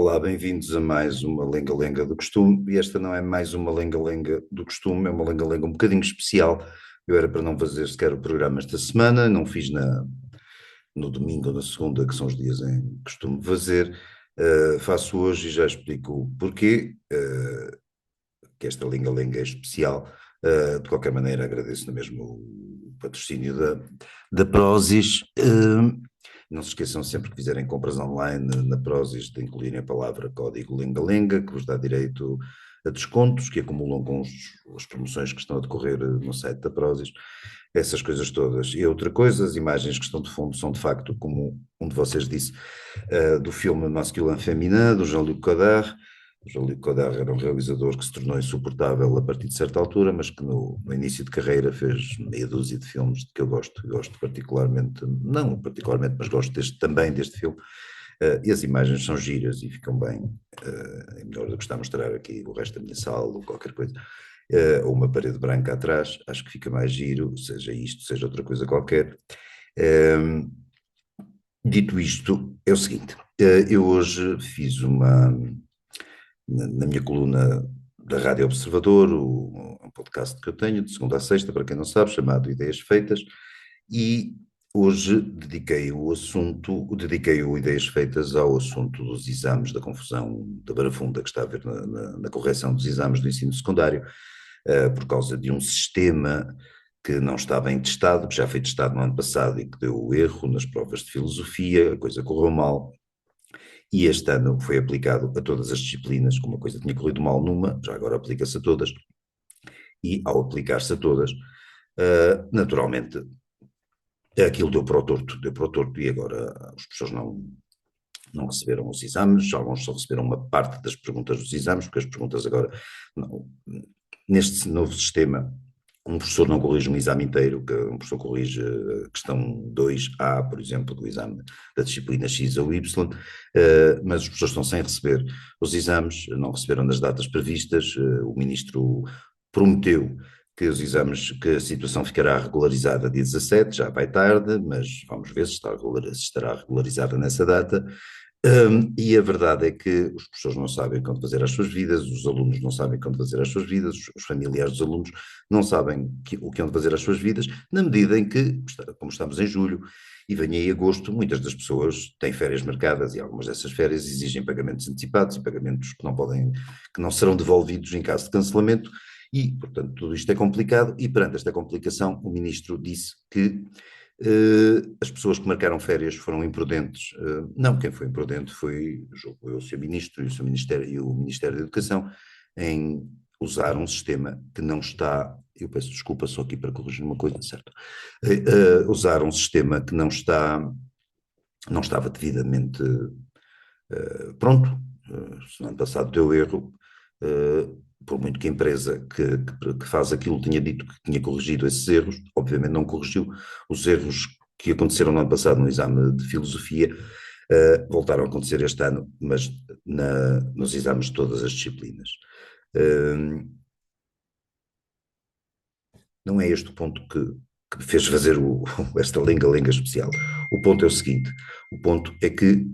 Olá, bem-vindos a mais uma Lenga-Lenga do Costume, e esta não é mais uma Lenga-Lenga do Costume, é uma Lenga-Lenga um bocadinho especial. Eu era para não fazer sequer o programa esta semana, não fiz no domingo ou na segunda, que são os dias em que costumo fazer. Faço hoje e já explico o porquê, que esta Lenga-Lenga é especial. De qualquer maneira, agradeço na mesmo o patrocínio da Prozis. Não se esqueçam sempre que fizerem compras online na Prozis de incluírem a palavra código Lenga-Lenga, que vos dá direito a descontos que acumulam com as promoções que estão a decorrer no site da Prozis, essas coisas todas. E outra coisa, as imagens que estão de fundo são de facto, como um de vocês disse, do filme Masculin Féminin, do Jean-Luc Godard. O Jean-Luc Godard era um realizador que se tornou insuportável a partir de certa altura, mas que no início de carreira fez meia dúzia de filmes de que eu gosto particularmente, não particularmente, mas gosto também deste filme, e as imagens são giras e ficam bem, é melhor do que estar a mostrar aqui o resto da minha sala ou qualquer coisa, ou uma parede branca atrás, acho que fica mais giro, seja isto, seja outra coisa qualquer. Dito isto, é o seguinte, eu hoje fiz na minha coluna da Rádio Observador, um podcast que eu tenho de segunda a sexta, para quem não sabe, chamado Ideias Feitas, e hoje dediquei o Ideias Feitas ao assunto dos exames, da confusão da barafunda que está a haver na correção dos exames do ensino secundário, por causa de um sistema que não está bem testado, que já foi testado no ano passado e que deu erro nas provas de filosofia, a coisa correu mal. E este ano foi aplicado a todas as disciplinas, como a coisa tinha corrido mal numa, já agora aplica-se a todas, e ao aplicar-se a todas, naturalmente, aquilo deu para o torto, e agora os professores não receberam os exames, alguns só receberam uma parte das perguntas dos exames, porque as perguntas agora, neste novo sistema, um professor não corrige um exame inteiro, que um professor corrige a questão 2A, por exemplo, do exame da disciplina X ou Y, mas os professores estão sem receber os exames, não receberam nas datas previstas, o ministro prometeu que os exames, que a situação ficará regularizada dia 17, já vai tarde, mas vamos ver se estará regularizada nessa data. E a verdade é que os professores não sabem quando fazer as suas vidas, os alunos não sabem quando fazer as suas vidas, os familiares dos alunos não sabem o que hão de fazer as suas vidas, na medida em que, como estamos em julho e vem aí agosto, muitas das pessoas têm férias marcadas e algumas dessas férias exigem pagamentos antecipados e pagamentos que não serão devolvidos em caso de cancelamento, e, portanto, tudo isto é complicado, e perante esta complicação, o ministro disse que as pessoas que marcaram férias foram imprudentes. Não, quem foi imprudente foi, julgo eu, o Sr. Ministro e o Ministério da Educação, em usar um sistema que não está, eu peço desculpa só aqui para corrigir uma coisa, certo? Usar um sistema que não estava devidamente pronto. Se no ano passado deu erro, por muito que a empresa que faz aquilo tinha dito que tinha corrigido esses erros, obviamente não corrigiu os erros que aconteceram no ano passado no exame de filosofia, voltaram a acontecer este ano, mas nos exames de todas as disciplinas. Não é este o ponto que me fez fazer esta lenga-lenga especial. O ponto é o seguinte, o ponto é que,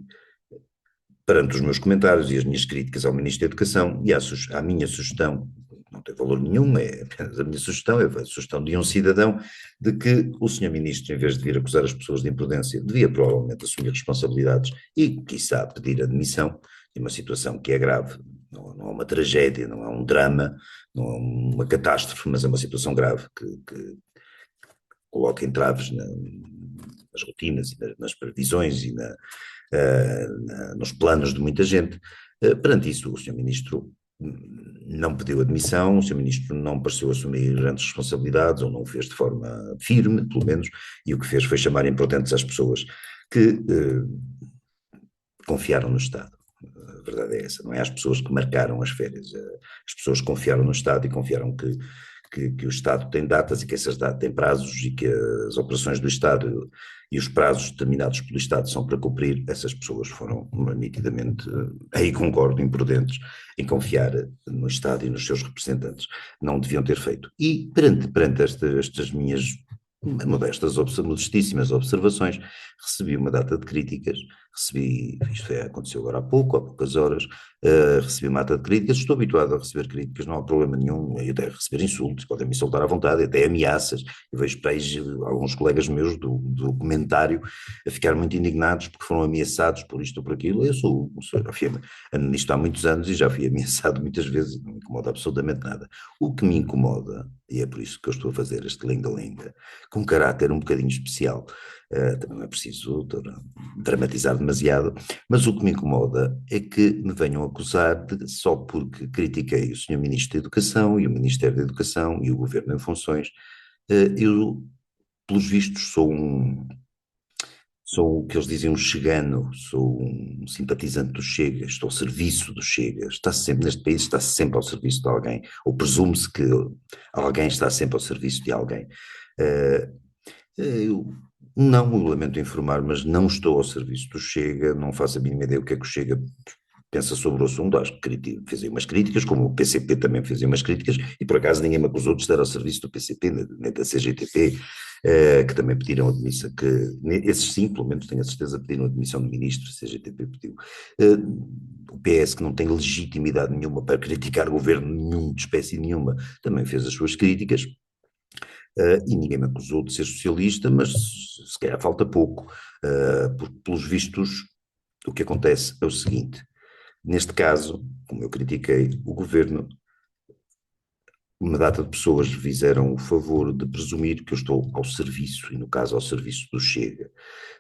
perante os meus comentários e as minhas críticas ao Ministro da Educação e à minha sugestão, não tem valor nenhum, é apenas a minha sugestão, é a sugestão de um cidadão, de que o Sr. Ministro, em vez de vir acusar as pessoas de imprudência, devia provavelmente assumir responsabilidades e, quiçá, pedir admissão de uma situação que é grave, não é uma tragédia, não é um drama, não é uma catástrofe, mas é uma situação grave que coloca entraves nas rotinas e nas previsões e nos planos de muita gente. Perante isso, o Sr. Ministro não pediu admissão, o Sr. Ministro não pareceu assumir grandes responsabilidades, ou não o fez de forma firme, pelo menos, e o que fez foi chamar imprudentes às pessoas que confiaram no Estado. A verdade é essa, não é às pessoas que marcaram as férias, as pessoas confiaram no Estado e confiaram que o Estado tem datas e que essas datas têm prazos e que as operações do Estado e os prazos determinados pelo Estado são para cumprir. Essas pessoas foram nitidamente, aí concordo, imprudentes em confiar no Estado e nos seus representantes. Não deviam ter feito. E perante estas minhas modestíssimas observações, recebi uma data de críticas, aconteceu agora há poucas horas, recebi uma mata de críticas, estou habituado a receber críticas, não há problema nenhum, e até receber insultos, podem me insultar à vontade, até ameaças, eu vejo para aí alguns colegas meus do comentário a ficar muito indignados porque foram ameaçados por isto ou por aquilo, enfim, ando nisto há muitos anos e já fui ameaçado muitas vezes, não me incomoda absolutamente nada. O que me incomoda, e é por isso que eu estou a fazer este lenga-lenga, com um caráter um bocadinho especial, também não é preciso dramatizar demasiado, mas o que me incomoda é que me venham acusar de, só porque critiquei o Senhor Ministro da Educação e o Ministério da Educação e o Governo em funções, eu, pelos vistos, sou o que eles dizem um chegano, sou um simpatizante do Chega, estou ao serviço do Chega, está sempre neste país, está sempre ao serviço de alguém, ou presume-se que alguém está sempre ao serviço de alguém. Uh, eu não, eu lamento informar, mas não estou ao serviço do Chega, não faço a mínima ideia o que é que o Chega pensa sobre o assunto, acho que fez umas críticas, como o PCP também fez umas críticas, e por acaso ninguém me acusou de estar ao serviço do PCP, nem da CGTP, que também pediram admissão, esses sim, pelo menos tenho a certeza, pediram admissão do ministro, a CGTP pediu. O PS, que não tem legitimidade nenhuma para criticar o governo nenhum, de espécie nenhuma, também fez as suas críticas, e ninguém me acusou de ser socialista, mas se calhar falta pouco, porque pelos vistos o que acontece é o seguinte: neste caso, como eu critiquei o governo, uma data de pessoas fizeram o favor de presumir que eu estou ao serviço, e no caso ao serviço do Chega.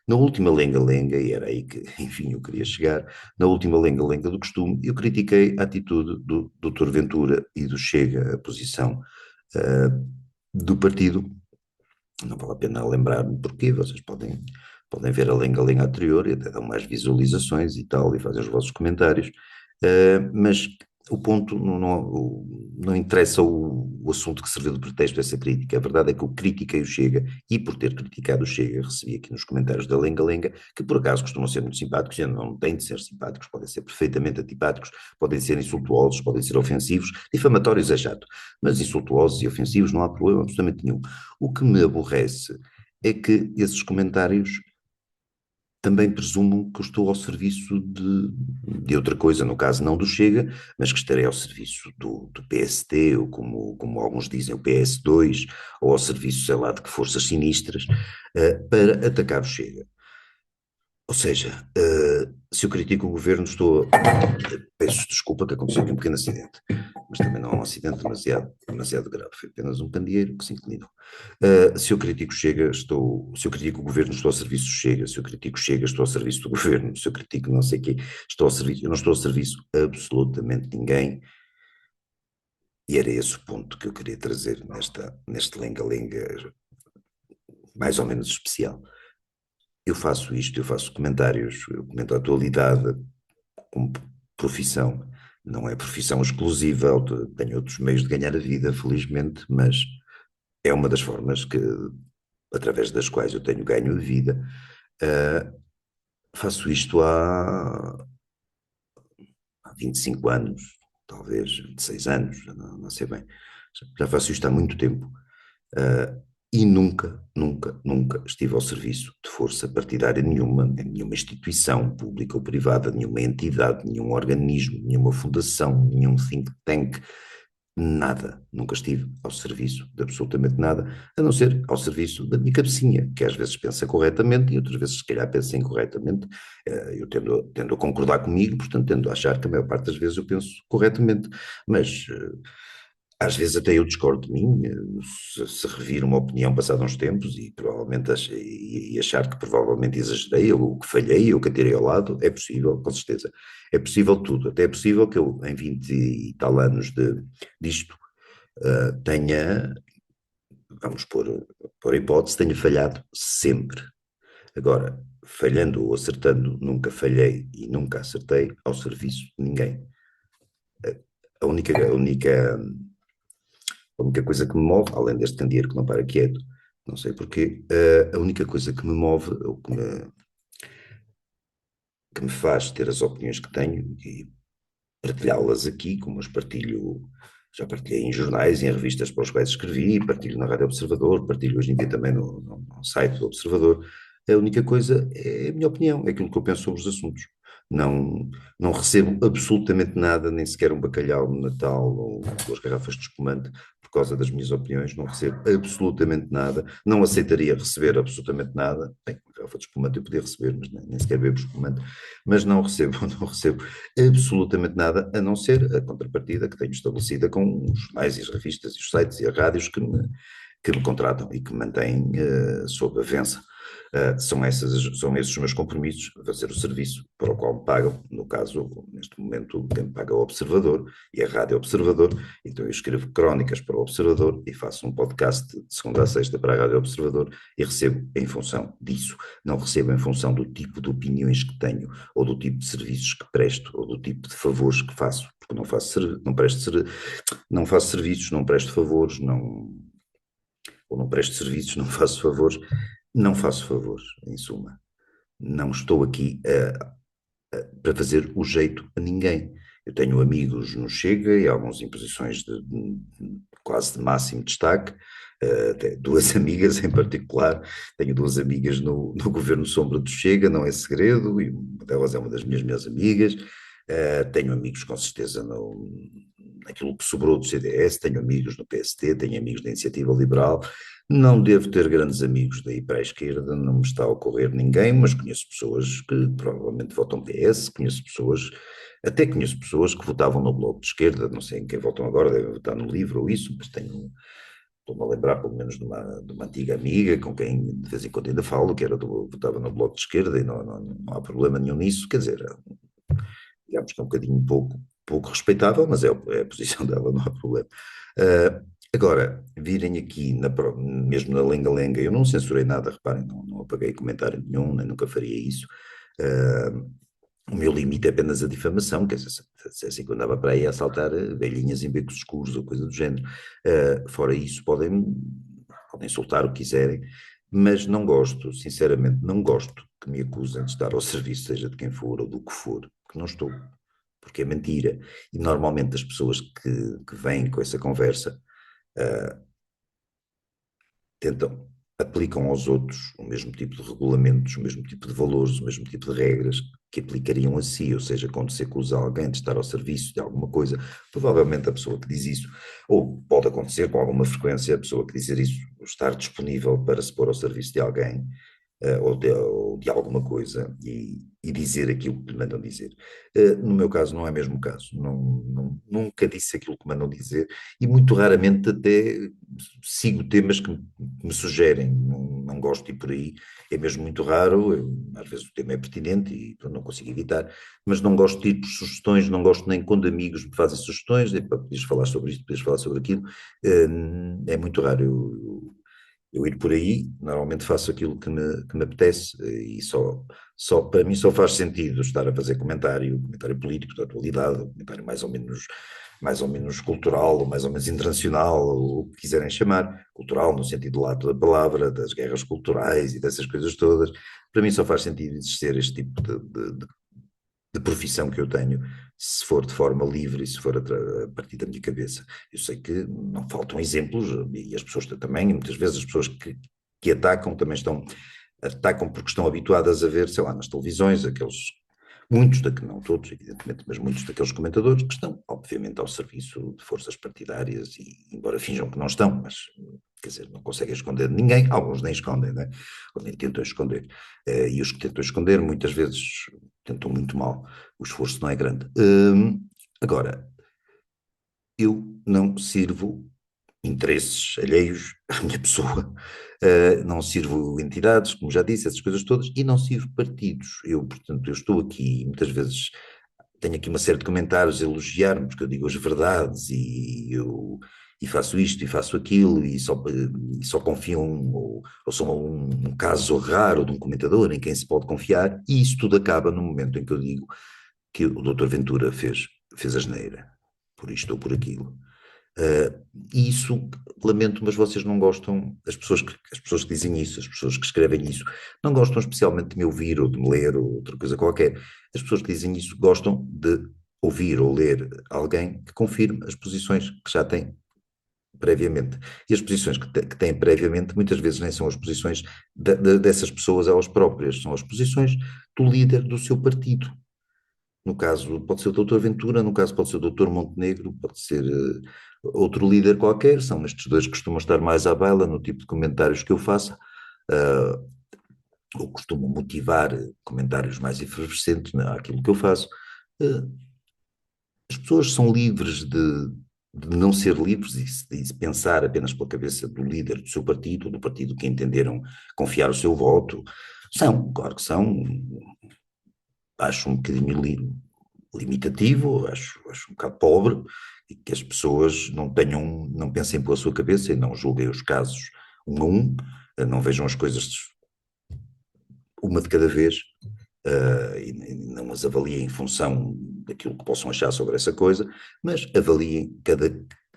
Na última lenga-lenga, e era aí que, enfim, eu queria chegar, na última lenga-lenga do costume, eu critiquei a atitude do Dr. Ventura e do Chega, a posição do partido. Não vale a pena lembrar-me porquê, vocês podem ver a lenga-lenga anterior e até dão mais visualizações e tal, e fazem os vossos comentários, mas o ponto não interessa o assunto que serviu de pretexto a essa crítica. A verdade é que eu critiquei o Chega e, por ter criticado o Chega, recebi aqui nos comentários da lenga-lenga, que por acaso costumam ser muito simpáticos, e não têm de ser simpáticos, podem ser perfeitamente antipáticos, podem ser insultuosos, podem ser ofensivos, difamatórios é chato, mas insultuosos e ofensivos não há problema absolutamente nenhum. O que me aborrece é que esses comentários também presumam que eu estou ao serviço de outra coisa, no caso não do Chega, mas que estarei ao serviço do PST, ou como alguns dizem, o PS2, ou ao serviço, sei lá, de que forças sinistras, para atacar o Chega. Ou seja, se eu critico o governo, peço desculpa que aconteceu aqui um pequeno acidente, mas também não é um acidente demasiado grave, foi apenas um candeeiro que se inclinou. Se eu critico Chega, se eu critico o governo, estou ao serviço do Chega, se eu critico Chega, estou ao serviço do governo, se eu critico não sei o quê, estou ao serviço, eu não estou ao serviço absolutamente ninguém, e era esse o ponto que eu queria trazer neste lenga-lenga mais ou menos especial. Eu faço isto, eu faço comentários, eu comento a atualidade como profissão, não é profissão exclusiva, tenho outros meios de ganhar a vida, felizmente, mas é uma das formas através das quais eu tenho ganho a vida. Uh, Faço isto há 25 anos, talvez 26 anos, não sei bem. Já faço isto há muito tempo. E nunca, nunca, nunca estive ao serviço de força partidária nenhuma, em nenhuma instituição pública ou privada, nenhuma entidade, nenhum organismo, nenhuma fundação, nenhum think tank, nada. Nunca estive ao serviço de absolutamente nada, a não ser ao serviço da minha cabecinha, que às vezes pensa corretamente e outras vezes se calhar pensa incorretamente. Eu tendo a concordar comigo, portanto tendo a achar que a maior parte das vezes eu penso corretamente, mas às vezes até eu discordo de mim, se revir uma opinião passada uns tempos e provavelmente e achar que provavelmente exagerei, ou que falhei, ou que atirei ao lado, é possível, com certeza. É possível tudo, até é possível que eu, em 20 e tal anos disto, tenha, vamos pôr a hipótese, tenha falhado sempre. Agora, falhando ou acertando, nunca falhei e nunca acertei ao serviço de ninguém. A única coisa que me move, além deste candeeiro que não para quieto, não sei porquê, a única coisa que me move, ou que me faz ter as opiniões que tenho e partilhá-las aqui, como as partilho, já partilhei em jornais e em revistas para os quais escrevi, partilho na Rádio Observador, partilho hoje em dia também no site do Observador, A única coisa é a minha opinião, é aquilo que eu penso sobre os assuntos. Não, não recebo absolutamente nada, nem sequer um bacalhau de Natal ou 2 garrafas de espumante por causa das minhas opiniões. Não recebo absolutamente nada. Não aceitaria receber absolutamente nada. Bem, uma garrafa de espumante eu podia receber, mas nem sequer bebo espumante. Mas não recebo, não recebo absolutamente nada, a não ser a contrapartida que tenho estabelecida com os jornais e as revistas e os sites e as rádios que me contratam e que me mantêm sob a vença. São esses os meus compromissos, fazer o serviço para o qual me pagam, no caso, neste momento, quem me paga é o Observador e a Rádio Observador, então eu escrevo crónicas para o Observador e faço um podcast de segunda a sexta para a Rádio Observador e recebo em função disso, não recebo em função do tipo de opiniões que tenho, ou do tipo de serviços que presto, ou do tipo de favores que faço, porque não faço serviços, não presto favores, ou não presto serviços, não faço favores, não faço favores, em suma. Não estou aqui para fazer o jeito a ninguém. Eu tenho amigos no Chega e algumas em posições quase de máximo destaque, até 2 amigas em particular, tenho 2 amigas no governo Sombra do Chega, não é segredo, e uma delas é uma das minhas melhores amigas, tenho amigos com certeza naquilo que sobrou do CDS, tenho amigos no PST, tenho amigos da Iniciativa Liberal, não devo ter grandes amigos daí para a esquerda, não me está a ocorrer ninguém, mas conheço pessoas que provavelmente votam PS, até conheço pessoas que votavam no Bloco de Esquerda, não sei em quem votam agora, devem votar no LIVRE ou isso, mas estou-me a lembrar pelo menos de uma antiga amiga com quem de vez em quando ainda falo, que votava no Bloco de Esquerda e não há problema nenhum nisso, quer dizer, digamos que é um bocadinho pouco respeitável, mas é a posição dela, não há problema. Agora, virem aqui, mesmo na lenga-lenga, eu não censurei nada, reparem, não apaguei comentário nenhum, nem nunca faria isso. O meu limite é apenas a difamação, quer dizer, se assim que eu andava para aí a assaltar velhinhas em becos escuros ou coisa do género. Fora isso, podem soltar o que quiserem, mas não gosto, sinceramente, não gosto que me acusem de estar ao serviço, seja de quem for ou do que for, porque não estou, porque é mentira. E normalmente as pessoas que vêm com essa conversa tentam, aplicam aos outros o mesmo tipo de regulamentos, o mesmo tipo de valores, o mesmo tipo de regras que aplicariam a si, ou seja, quando se acusa alguém de estar ao serviço de alguma coisa, provavelmente a pessoa que diz isso, ou pode acontecer com alguma frequência, a pessoa que dizer isso estar disponível para se pôr ao serviço de alguém, ou de alguma coisa e dizer aquilo que lhe mandam dizer. No meu caso, não é mesmo o caso. Nunca disse aquilo que mandam dizer e muito raramente até sigo temas que me sugerem. Não gosto de ir por aí. É mesmo muito raro. Às vezes o tema é pertinente e não consigo evitar, mas não gosto de ir por sugestões, não gosto nem quando amigos me fazem sugestões, podias falar sobre isto, podias falar sobre aquilo. É muito raro. Eu ir por aí, normalmente faço aquilo que me apetece e para mim só faz sentido estar a fazer comentário político da atualidade, comentário mais ou menos cultural, ou mais ou menos internacional, ou o que quiserem chamar, cultural no sentido lato da palavra, das guerras culturais e dessas coisas todas. Para mim só faz sentido existir este tipo de profissão que eu tenho, se for de forma livre e se for a partir da minha cabeça. Eu sei que não faltam exemplos, e as pessoas também, e muitas vezes as pessoas que atacam também atacam porque estão habituadas a ver, sei lá, nas televisões, muitos não todos, evidentemente, mas muitos daqueles comentadores que estão, obviamente, ao serviço de forças partidárias, e embora finjam que não estão, mas, quer dizer, não conseguem esconder de ninguém, alguns nem escondem, né? Ou nem tentam esconder. E os que tentam esconder, muitas vezes, tentam muito mal, o esforço não é grande. Agora, eu não sirvo interesses alheios à minha pessoa, não sirvo entidades, como já disse, essas coisas todas, e não sirvo partidos. Portanto, eu estou aqui, muitas vezes tenho aqui uma série de comentários a elogiar-me, porque eu digo as verdades e faço isto e faço aquilo, e só confio ou sou um caso raro de um comentador em quem se pode confiar, e isso tudo acaba no momento em que eu digo que o Dr. Ventura fez asneira, por isto ou por aquilo. E isso, lamento, mas vocês não gostam, as pessoas que dizem isso, as pessoas que escrevem isso, não gostam especialmente de me ouvir ou de me ler ou outra coisa qualquer. As pessoas que dizem isso gostam de ouvir ou ler alguém que confirme as posições que já têm previamente. E as posições que têm previamente, muitas vezes nem são as posições dessas pessoas elas próprias, são as posições do líder do seu partido. No caso, pode ser o Dr. Ventura, no caso, pode ser o Dr. Montenegro, pode ser outro líder qualquer. São estes dois que costumam estar mais à baila no tipo de comentários que eu faço, ou costumam motivar comentários mais efervescentes àquilo que eu faço. Uh, as pessoas são livres de não ser livres e se pensar apenas pela cabeça do líder do seu partido, ou do partido que entenderam confiar o seu voto. São, claro que são. Acho um bocadinho limitativo, acho um bocado pobre, e que as pessoas não pensem pela sua cabeça e não julguem os casos um a um, não vejam as coisas uma de cada vez, e não as avaliem em função daquilo que possam achar sobre essa coisa, mas avaliem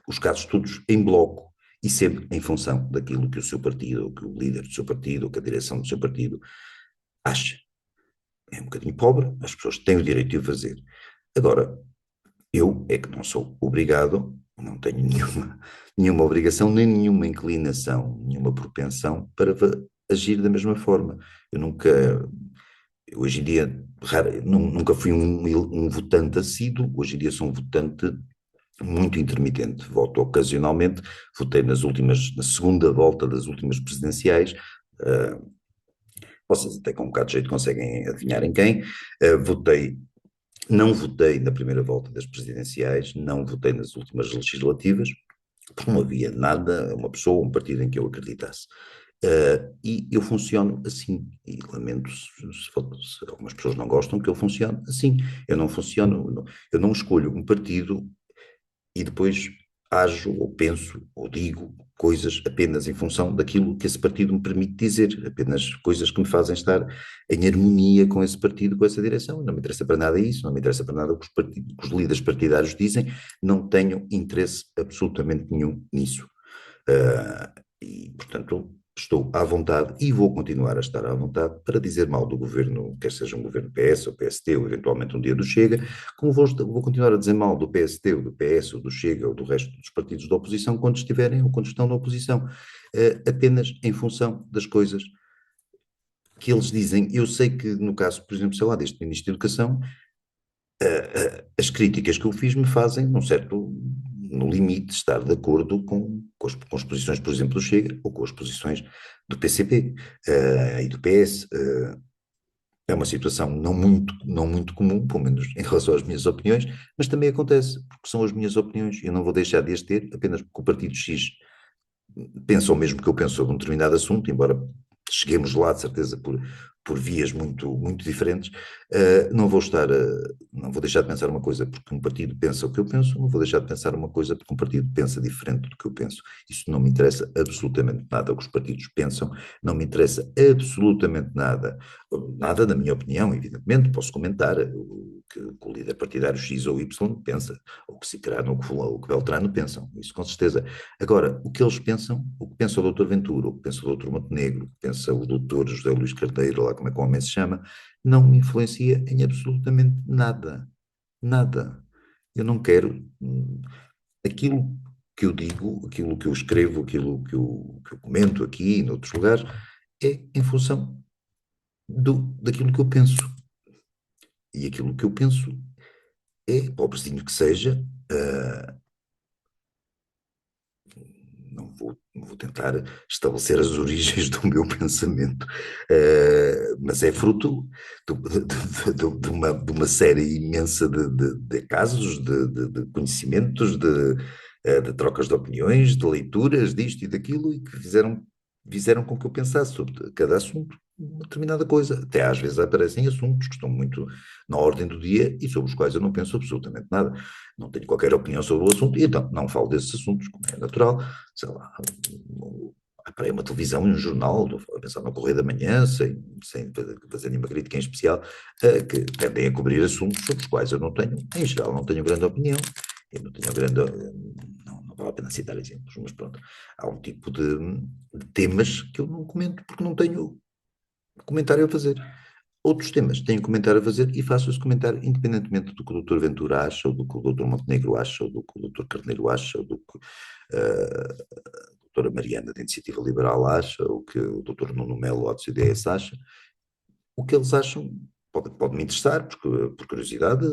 os casos todos em bloco e sempre em função daquilo que o seu partido, ou que o líder do seu partido, ou que a direção do seu partido acha. É um bocadinho pobre, as pessoas têm o direito de o fazer. Agora, eu é que não sou obrigado, não tenho nenhuma obrigação, nem nenhuma inclinação, nenhuma propensão para agir da mesma forma. Eu nunca, hoje em dia, nunca fui um votante assíduo, hoje em dia sou um votante muito intermitente. Voto ocasionalmente, votei na segunda volta das últimas presidenciais. Vocês até com um bocado de jeito conseguem adivinhar em quem. Votei Não votei na primeira volta das presidenciais, não votei nas últimas legislativas, porque não havia nada, uma pessoa, um partido em que eu acreditasse. E eu funciono assim, e lamento se algumas pessoas não gostam que eu funcione assim. Eu não funciono, eu não escolho um partido e depois ajo ou penso ou digo coisas apenas em função daquilo que esse partido me permite dizer, apenas coisas que me fazem estar em harmonia com esse partido, com essa direção. Não me interessa para nada isso, não me interessa para nada o que os líderes partidários dizem, não tenho interesse absolutamente nenhum nisso. E, portanto, estou à vontade e vou continuar a estar à vontade para dizer mal do governo, quer seja um governo PS ou PST, ou eventualmente um dia do Chega, como vou continuar a dizer mal do PST, ou do PS, ou do Chega, ou do resto dos partidos da oposição, quando estiverem ou quando estão na oposição, apenas em função das coisas que eles dizem. Eu sei que, no caso, por exemplo, sei lá, deste Ministro da Educação, as críticas que eu fiz me fazem, num certo, no limite, estar de acordo com as posições, por exemplo, do Chega ou com as posições do PCP e do PS. É uma situação não muito comum, pelo menos em relação às minhas opiniões, mas também acontece, porque são as minhas opiniões e eu não vou deixar de as ter apenas porque o Partido X pensa o mesmo que eu penso sobre um determinado assunto, embora cheguemos lá, de certeza, por vias muito diferentes. Não vou deixar de pensar uma coisa porque um partido pensa o que eu penso, não vou deixar de pensar uma coisa porque um partido pensa diferente do que eu penso. Isso não me interessa absolutamente nada o que os partidos pensam, não me interessa absolutamente nada da minha opinião, evidentemente, posso comentar o líder partidário X ou Y pensa, ou que Cicrano ou que Beltrano pensam, isso com certeza. Agora, o que eles pensam, o que pensa o doutor Ventura, o que pensa o doutor Montenegro, o que pensa o doutor José Luís Carneiro, lá como é que o homem se chama, não me influencia em absolutamente nada. Nada. Eu não quero. Aquilo que eu digo, aquilo que eu escrevo, aquilo que eu comento aqui e noutros lugares, é em função daquilo que eu penso. E aquilo que eu penso é, pobrezinho que seja, não vou tentar estabelecer as origens do meu pensamento, mas é fruto de uma série imensa de casos, de conhecimentos, de trocas de opiniões, de leituras disto e daquilo, e que fizeram com que eu pensasse sobre cada assunto uma determinada coisa. Até às vezes aparecem assuntos que estão muito na ordem do dia e sobre os quais eu não penso absolutamente nada. Não tenho qualquer opinião sobre o assunto e então não falo desses assuntos, como é natural. Sei lá, para uma televisão e um jornal, a pensar no Correio da Manhã, sem fazer nenhuma crítica em especial, que tendem a cobrir assuntos sobre os quais eu não tenho, em geral, não tenho grande opinião. Eu não tenho grande. Não vale a pena citar exemplos, mas pronto. Há um tipo de temas que eu não comento porque não tenho comentário a fazer. outros temas. Tenho um comentário a fazer e faço esse comentário independentemente do que o doutor Ventura acha, ou do que o doutor Montenegro acha, ou do que o doutor Carneiro acha, ou do que a doutora Mariana da Iniciativa Liberal acha, ou que o doutor Nuno Melo lá do CDS acha. O que eles acham pode me interessar, por curiosidade,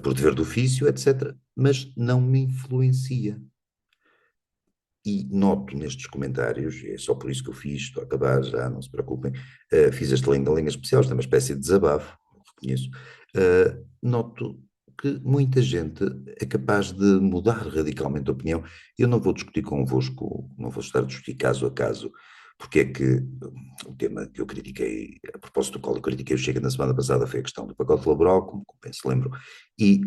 por dever do ofício, etc., mas não me influencia. E noto nestes comentários, e é só por isso que eu fiz, estou a acabar já, não se preocupem, fiz este lenga-lenga especial, isto é uma espécie de desabafo, reconheço, noto que muita gente é capaz de mudar radicalmente a opinião. Eu não vou discutir convosco, não vou estar a discutir caso a caso, porque é que o tema que eu critiquei, a propósito do qual eu critiquei o Chega na semana passada foi a questão do pacote laboral, como bem se lembram, e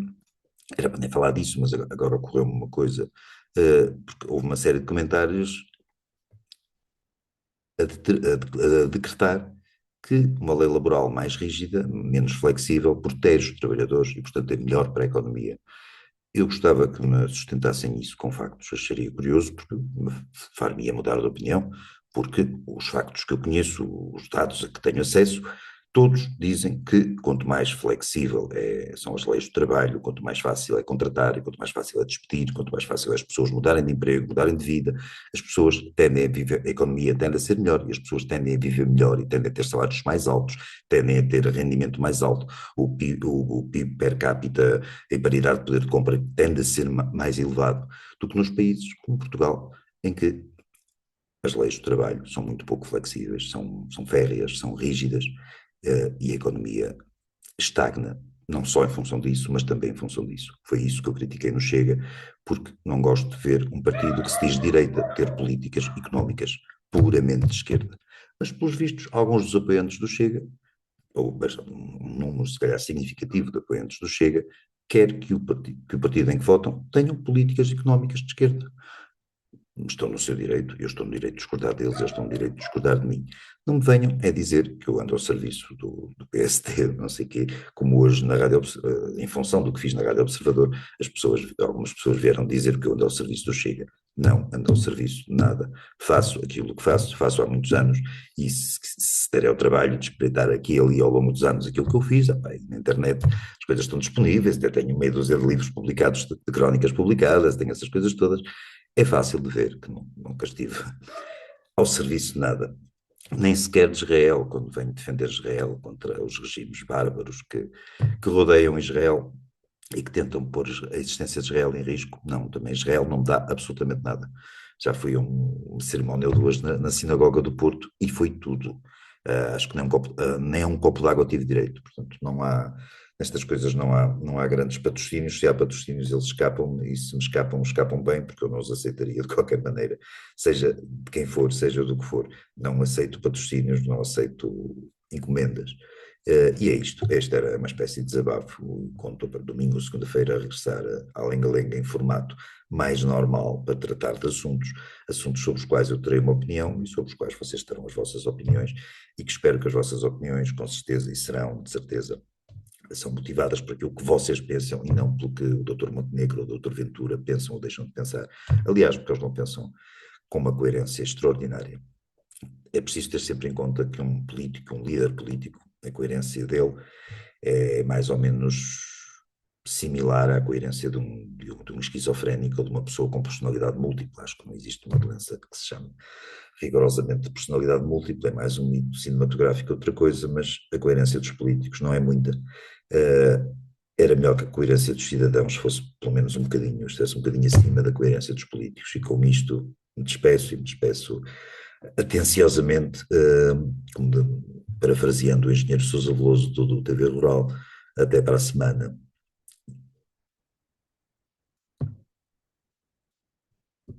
era para nem falar disso, mas agora ocorreu-me uma coisa, porque houve uma série de comentários a decretar que uma lei laboral mais rígida, menos flexível, protege os trabalhadores e, portanto, é melhor para a economia. Eu gostava que me sustentassem isso com factos, acharia curioso, porque me far-me-ia mudar de opinião, porque os factos que eu conheço, os dados a que tenho acesso, todos dizem que quanto mais flexível são as leis do trabalho, quanto mais fácil é contratar, quanto mais fácil é despedir, quanto mais fácil é as pessoas mudarem de emprego, mudarem de vida, as pessoas tendem a viver, a economia tende a ser melhor e as pessoas tendem a viver melhor e tendem a ter salários mais altos, tendem a ter rendimento mais alto, o PIB per capita em paridade de poder de compra tende a ser mais elevado do que nos países como Portugal, em que as leis do trabalho são muito pouco flexíveis, são férreas, são rígidas, e a economia estagna, não só em função disso, mas também em função disso. Foi isso que eu critiquei no Chega, porque não gosto de ver um partido que se diz de direita ter políticas económicas puramente de esquerda. Mas, pelos vistos, alguns dos apoiantes do Chega, ou um número se calhar significativo de apoiantes do Chega, quer que o partido em que votam tenham políticas económicas de esquerda. Estão no seu direito, eu estou no direito de discordar deles, eles estão no direito de discordar de mim. Não me venham é dizer que eu ando ao serviço do PSD, não sei o quê, como hoje na Rádio, em função do que fiz na Rádio Observador, algumas pessoas vieram dizer que eu ando ao serviço do Chega. Não ando ao serviço de nada. Faço aquilo que faço há muitos anos, e se der ao trabalho de espreitar aqui e ali ao longo dos anos aquilo que eu fiz, na internet as coisas estão disponíveis, até tenho meia dúzia de livros publicados, de crónicas publicadas, tenho essas coisas todas. É fácil de ver que nunca estive ao serviço de nada, nem sequer de Israel, quando venho defender Israel contra os regimes bárbaros que rodeiam Israel e que tentam pôr a existência de Israel em risco. Não, também Israel não me dá absolutamente nada. Já fui a um cerimónio de hoje na sinagoga do Porto e foi tudo. Acho que nem um copo de água tive direito, portanto não há, nestas coisas não há grandes patrocínios, se há patrocínios eles escapam e se me escapam bem, porque eu não os aceitaria de qualquer maneira, seja de quem for, seja do que for, não aceito patrocínios, não aceito encomendas. E é isto, esta era uma espécie de desabafo, conto para domingo ou segunda-feira a regressar à lenga-lenga em formato mais normal para tratar de assuntos sobre os quais eu terei uma opinião e sobre os quais vocês terão as vossas opiniões e que espero que as vossas opiniões, com certeza, e serão, de certeza, são motivadas por aquilo que vocês pensam e não pelo que o Dr. Montenegro ou o Dr. Ventura pensam ou deixam de pensar. Aliás, porque eles não pensam com uma coerência extraordinária. É preciso ter sempre em conta que um político, um líder político, a coerência dele é mais ou menos similar à coerência de um esquizofrénico ou de uma pessoa com personalidade múltipla. Acho que não existe uma doença que se chame rigorosamente de personalidade múltipla, é mais um mito cinematográfico, outra coisa, mas a coerência dos políticos não é muita. Era melhor que a coerência dos cidadãos fosse pelo menos um bocadinho, estivesse um bocadinho acima da coerência dos políticos, e com isto me despeço atenciosamente, parafraseando o engenheiro Sousa Veloso do TV Rural, até para a semana.